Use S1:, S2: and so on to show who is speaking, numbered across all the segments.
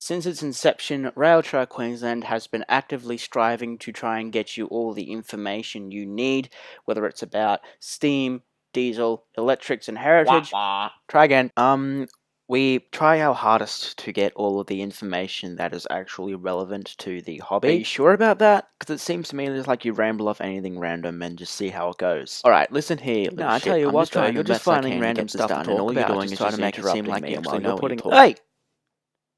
S1: Since its inception, Railtrack Queensland has been actively striving to try and get you all the information you need, whether it's about steam, diesel, electrics and heritage. Try again. We try our hardest to get all of the information that is actually relevant to the hobby. Are you sure about that? Because it seems to me it's like you ramble off anything random and just see how it goes. Alright, listen here. No, I tell you what, though, you're just finding random stuff to talk about, and all you're doing is trying to make it seem like you actually know what you're talking about. Hey!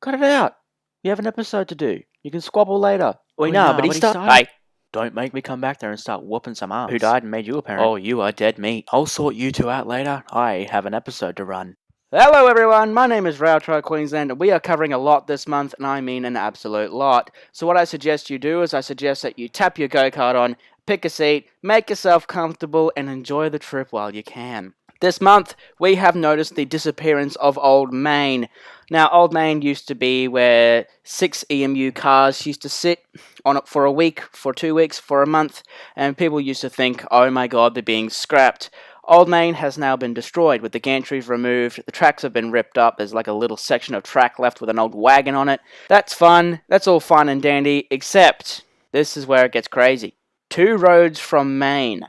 S1: Cut it out! We have an episode to do. You can squabble later. Wait, no, but he started. Hey! Don't make me come back there and start whooping some arms. Who died and made you a parent? Oh, you are dead meat. I'll sort you two out later. I have an episode to run. Hello everyone, my name is Railtrack Queensland and we are covering a lot this month, and I mean an absolute lot. So what I suggest you do is I suggest that you tap your go-kart on, pick a seat, make yourself comfortable and enjoy the trip while you can. This month, we have noticed the disappearance of Old Main. Now, Old Main used to be where 6 EMU cars used to sit on it for a week, for 2 weeks, for a month, and people used to think, oh my god, they're being scrapped. Old Main has now been destroyed, with the gantries removed, the tracks have been ripped up, there's like a little section of track left with an old wagon on it. That's fun, that's all fun and dandy, except this is where it gets crazy. 2 roads from Main.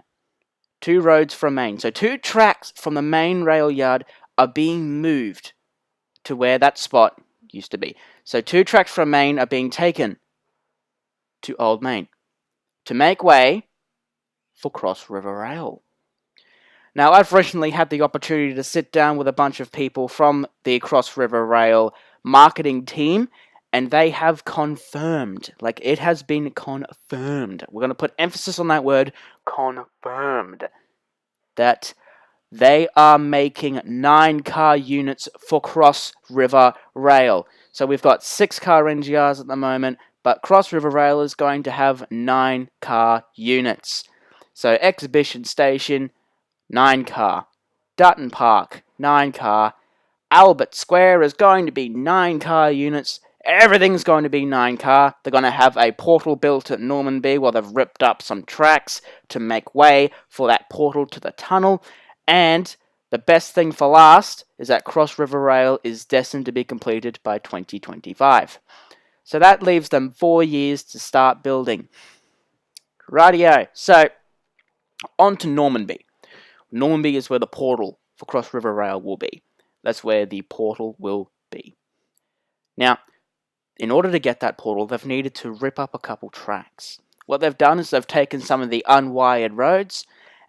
S1: 2 roads from Main. So 2 tracks from the main rail yard are being moved to where that spot used to be. So 2 tracks from Main are being taken to Old Main to make way for Cross River Rail. Now, I've recently had the opportunity to sit down with a bunch of people from the Cross River Rail marketing team, and they have confirmed, like it has been confirmed, we're going to put emphasis on that word, confirmed, that they are making 9-car units for Cross River Rail. So we've got 6-car NGRs at the moment, but Cross River Rail is going to have 9-car units. So Exhibition Station, 9-car. Dutton Park, 9-car. Albert Square is going to be 9-car units. Everything's going to be 9-car. They're going to have a portal built at Normanby while they've ripped up some tracks to make way for that portal to the tunnel. And the best thing for last is that Cross River Rail is destined to be completed by 2025. So that leaves them 4 years to start building. Rightio. So, on to Normanby. Normanby is where the portal for Cross River Rail will be. That's where the portal will be. Now, in order to get that portal, they've needed to rip up a couple tracks. What they've done is they've taken some of the unwired roads,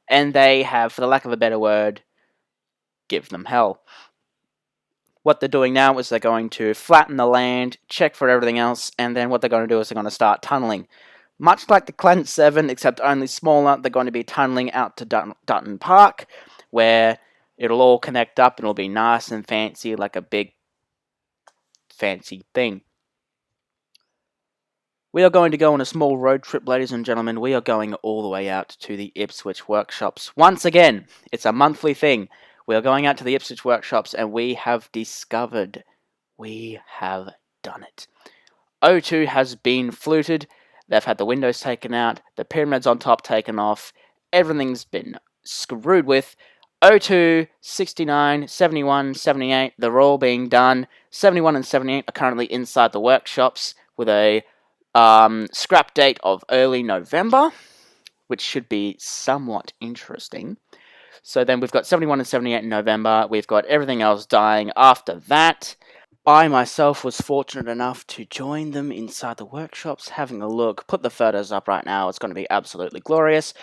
S1: and they have, for the lack of a better word, give them hell. What they're doing now is they're going to flatten the land, check for everything else, and then what they're going to do is they're going to start tunneling. Much like the Clan 7, except only smaller, they're going to be tunneling out to Dutton Park, where it'll all connect up and it'll be nice and fancy, like a big, fancy thing. We are going to go on a small road trip, ladies and gentlemen. We are going all the way out to the Ipswich workshops. Once again, it's a monthly thing. We are going out to the Ipswich workshops, and we have discovered, we have done it. O2 has been fluted. They've had the windows taken out, the pyramids on top taken off, everything's been screwed with. O2, 69, 71, 78, they're all being done. 71 and 78 are currently inside the workshops with a scrap date of early November, which should be somewhat interesting. So then we've got 71 and 78 in November, we've got everything else dying after that. I myself was fortunate enough to join them inside the workshops, having a look, put the photos up right now, it's going to be absolutely glorious.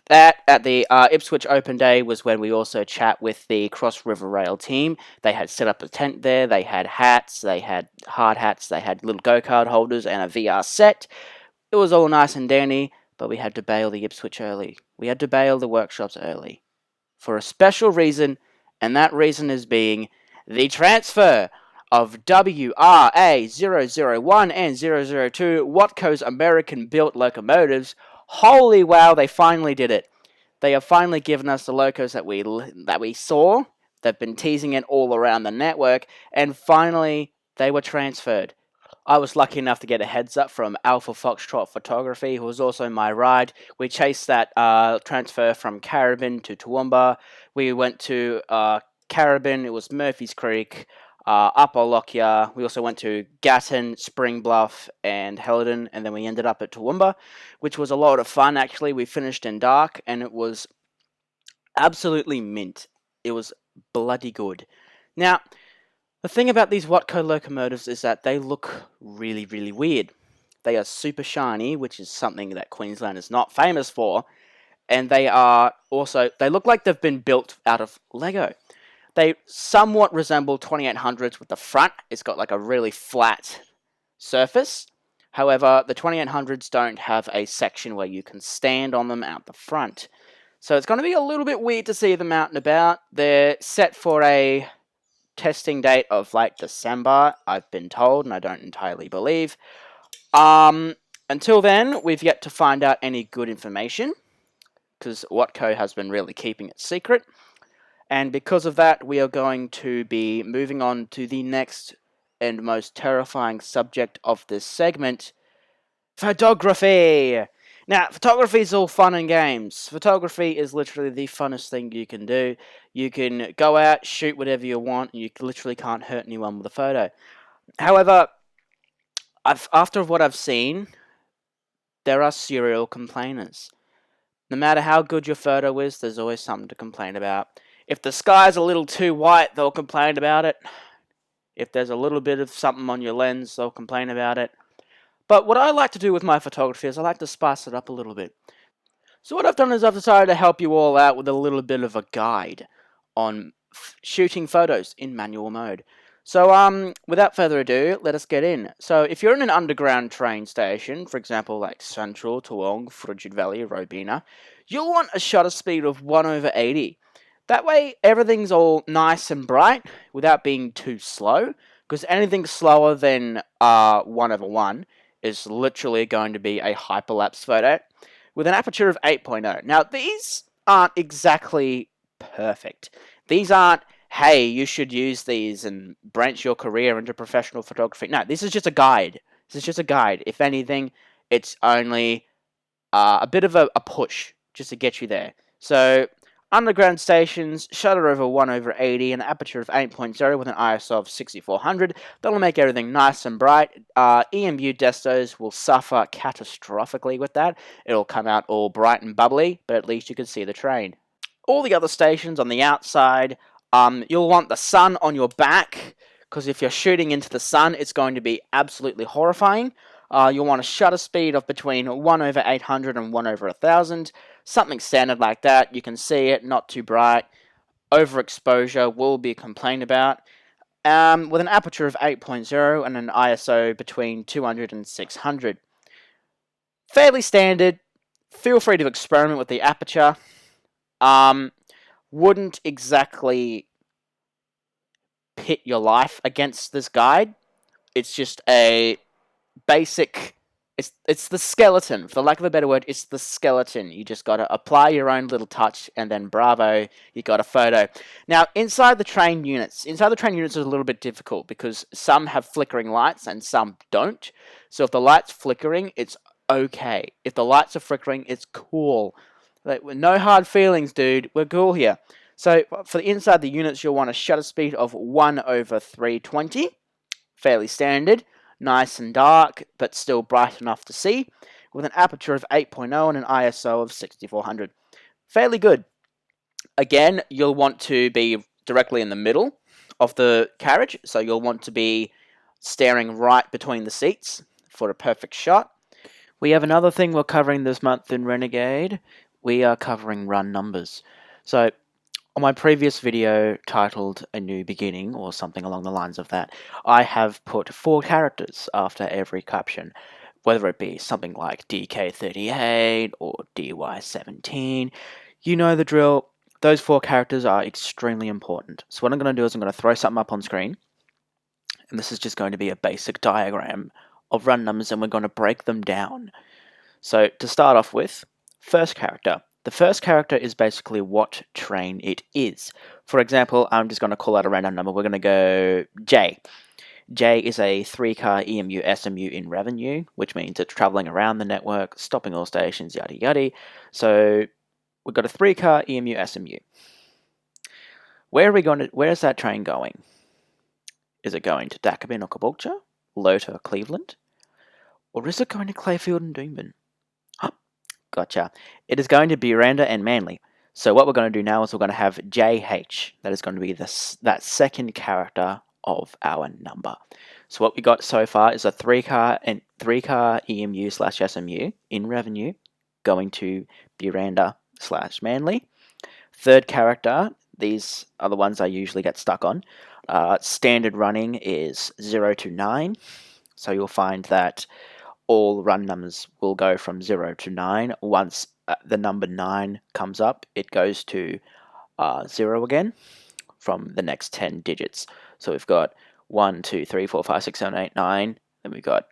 S1: That, at the Ipswich Open Day, was when we also chat with the Cross River Rail team. They had set up a tent there, they had hats, they had hard hats, they had little go-kart holders and a VR set. It was all nice and dandy, but we had to bail the Ipswich early. We had to bail the workshops early. For a special reason, and that reason is being the transfer of WRA001 and 002 WhatCo's American-built locomotives. Holy wow, they finally did it. They have finally given us the locos that we saw. They've been teasing it all around the network, and finally they were transferred. I was lucky enough to get a heads up from Alpha Foxtrot Photography, who was also my ride. We chased that transfer from Caribin to Toowoomba. We went to Caribin, it was Murphy's Creek. Upper Lockyer. We also went to Gatton, Spring Bluff, and Helidon, and then we ended up at Toowoomba, which was a lot of fun, actually. We finished in dark, and it was absolutely mint. It was bloody good. Now, the thing about these WhatCo locomotives is that they look really, really weird. They are super shiny, which is something that Queensland is not famous for, and they look like they've been built out of Lego. They somewhat resemble 2800s with the front. It's got like a really flat surface. However, the 2800s don't have a section where you can stand on them out the front. So it's going to be a little bit weird to see them out and about. They're set for a testing date of late December, I've been told, and I don't entirely believe. Until then, we've yet to find out any good information, because WhatCo has been really keeping it secret. And because of that, we are going to be moving on to the next and most terrifying subject of this segment, photography! Now, photography is all fun and games. Photography is literally the funnest thing you can do. You can go out, shoot whatever you want, and you literally can't hurt anyone with a photo. However, after what I've seen, there are serial complainers. No matter how good your photo is, there's always something to complain about. If the sky's a little too white, they'll complain about it. If there's a little bit of something on your lens, they'll complain about it. But what I like to do with my photography is I like to spice it up a little bit. So what I've done is I've decided to help you all out with a little bit of a guide on shooting photos in manual mode. So without further ado, let us get in. So if you're in an underground train station, for example like Central, Toowong, Frigid Valley, Robina, you'll want a shutter speed of 1/80. That way everything's all nice and bright without being too slow, because anything slower than 1/1 is literally going to be a hyperlapse photo with an aperture of 8.0. Now, these aren't exactly perfect. These aren't, hey, you should use these and branch your career into professional photography. No, this is just a guide. This is just a guide. If anything, it's only a bit of a push just to get you there. So, underground stations, shutter over 1/80, and an aperture of 8.0 with an ISO of 6400. That'll make everything nice and bright. EMU destos will suffer catastrophically with that. It'll come out all bright and bubbly, but at least you can see the train. All the other stations on the outside, you'll want the sun on your back, because if you're shooting into the sun, it's going to be absolutely horrifying. You'll want a shutter speed of between 1/800 and 1/1000. Something standard like that. You can see it, not too bright. Overexposure will be complained about. With an aperture of 8.0 and an ISO between 200 and 600. Fairly standard. Feel free to experiment with the aperture. Wouldn't exactly pit your life against this guide. It's just a basic, it's the skeleton, for lack of a better word. It's the skeleton. You just got to apply your own little touch, and then bravo, you got a photo. Now, inside the train units is a little bit difficult, because some have flickering lights and some don't. So if the light's flickering, it's okay. If the lights are flickering, it's cool. Like, no hard feelings, dude. We're cool here. So for the inside the units, you'll want a shutter speed of 1/320. Fairly standard. Nice and dark, but still bright enough to see, with an aperture of 8.0 and an ISO of 6400. Fairly good. Again, you'll want to be directly in the middle of the carriage, so you'll want to be staring right between the seats for a perfect shot. We have another thing we're covering this month in Renegade. We are covering run numbers. So, on my previous video titled A New Beginning, or something along the lines of that, I have put 4 characters after every caption, whether it be something like DK38 or DY17. You know the drill. Those 4 characters are extremely important. So what I'm going to do is I'm going to throw something up on screen, and this is just going to be a basic diagram of run numbers, and we're going to break them down. So to start off with, first character. The first character is basically what train it is. For example, I'm just going to call out a random number. We're going to go J. J is a 3-car EMU SMU in revenue, which means it's traveling around the network, stopping all stations, yada yada. So we've got a 3-car EMU SMU. Where is that train going? Is it going to Dakabin or Caboolture, Lota or Cleveland, or is it going to Clayfield and Doomben? Gotcha. It is going to be Randa and Manly. So what we're going to do now is we're going to have JH. That is going to be that second character of our number. So what we got so far is a three car EMU/SMU in revenue going to Buranda/Manly. Third character, these are the ones I usually get stuck on. Standard running is 0 to 9. So you'll find that all run numbers will go from 0 to 9. Once the number 9 comes up, it goes to 0 again from the next 10 digits. So we've got 1, 2, 3, 4, 5, 6, 7, 8, 9. Then we've got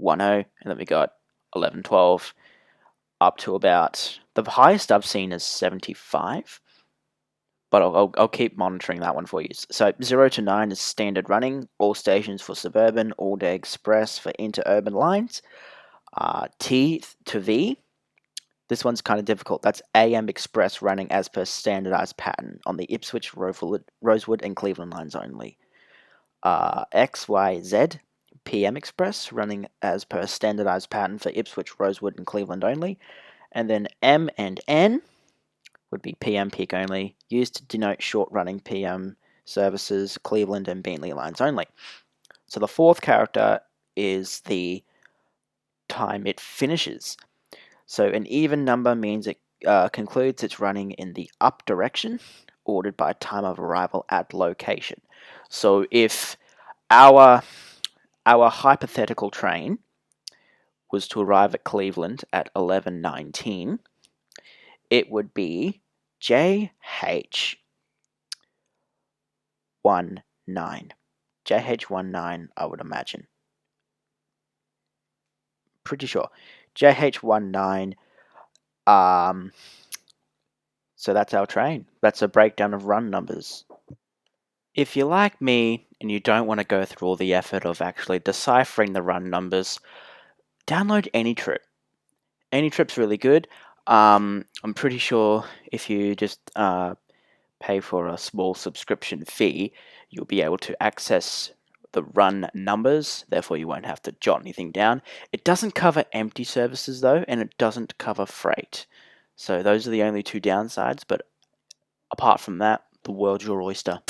S1: 10, and then we got 11, 12, up to about, the highest I've seen is 75. But I'll keep monitoring that one for you. So 0 to 9 is standard running, all stations for suburban, all day express for interurban lines. T to V, this one's kind of difficult. That's AM express running as per standardized pattern on the Ipswich, Rosewood, and Cleveland lines only. X, Y, Z, PM express running as per standardized pattern for Ipswich, Rosewood, and Cleveland only. And then M and N would be PM peak only, used to denote short-running PM services, Cleveland and Beenleigh lines only. So the fourth character is the time it finishes. So an even number means it concludes its running in the up direction, ordered by time of arrival at location. So if our hypothetical train was to arrive at Cleveland at 11:19, it would be JH19. JH19, I would imagine. Pretty sure. JH19. So that's our train. That's a breakdown of run numbers. If you're like me and you don't want to go through all the effort of actually deciphering the run numbers, download AnyTrip. AnyTrip's really good. I'm pretty sure if you just pay for a small subscription fee, you'll be able to access the run numbers, therefore you won't have to jot anything down. It doesn't cover empty services though, and it doesn't cover freight. So those are the only two downsides, but apart from that, the world's your oyster.